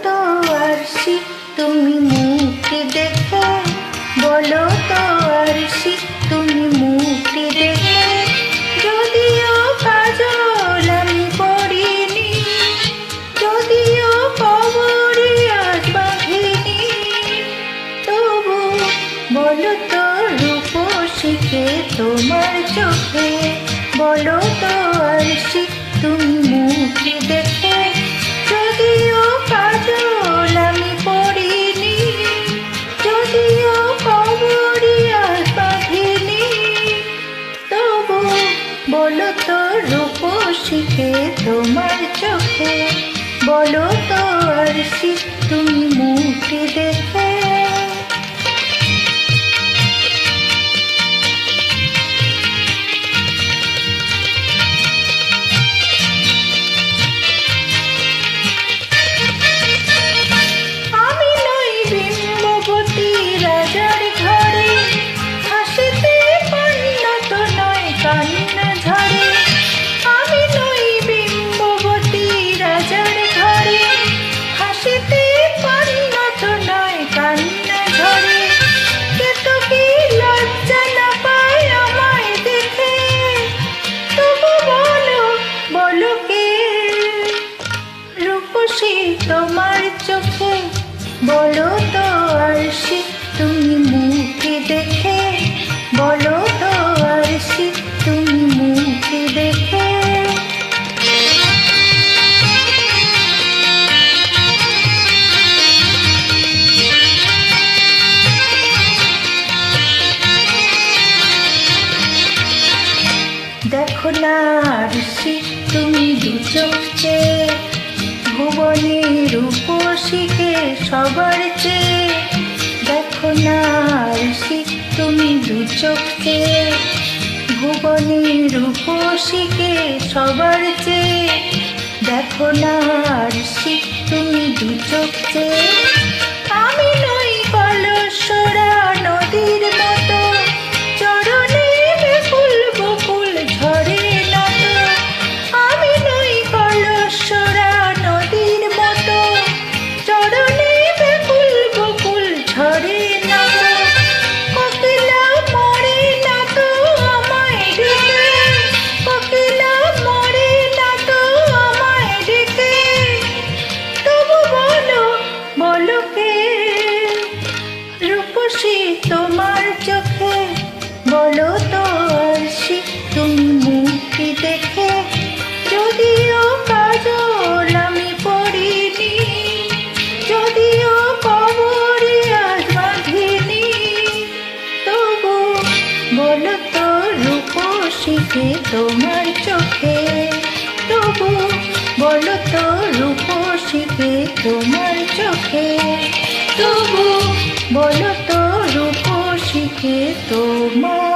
তো আরশি তুমি মুখটি দেখে, বলো তো আরশি তুমি মুখটি দেখে। যদিও কাজল আমি পড়িনি, যদিও কবরে আজ বাঁধিনি, তবু বলো তো রূপসীকে তোমার চোখে, বলো তো আরশি তুমি মুখটি দেখে। যদিও কাজল আমি পড়িনি, যদিও কবরে আজ বাঁধিনি, তবু বলো তো রূপসীকে তোমার চোখে, বলো তো আরশি তুমি মুখটি দেখে। তোমার চোখে, বলো তো আরশি তুমি মুখটি দেখে, বলো তো আরশি তুমি মুখটি দেখে। দেখো না আরশি তুমি দু চোখ চেয়ে, ভুবনের রূপসীকে সবার চেয়ে। দেখো না আরশি তুমি দু চোখ চেয়ে, ভুবনের রূপসীকে সবার চেয়ে। দেখো না আরশি তুমি দু চোখ চেয়ে। আমি নই কলসরা নদীর মতো, চরণে বেকুল বকুল ঝরে না তো। আমি নই কলসরা নদীর মতো, চরণে বেকুল বকুল ঝরে না তো। কোকিলা মরে না তো আমায় ডেকে, কোকিলা মরে না তো আমায় ডেকে, তবু বলো বলো কে রূপসী তোমার চোখে, বলো তো আরশি তুমি মুখটি দেখে। যদিও কাজল আমি পড়িনি, যদিও কবরে আজ বাঁধিনি, তবু বলো তো রূপসীকে তোমার চোখে, তবু বলো তো রূপসীকে তোমার চোখে, তবু বলো তো রূপসীকে তোমার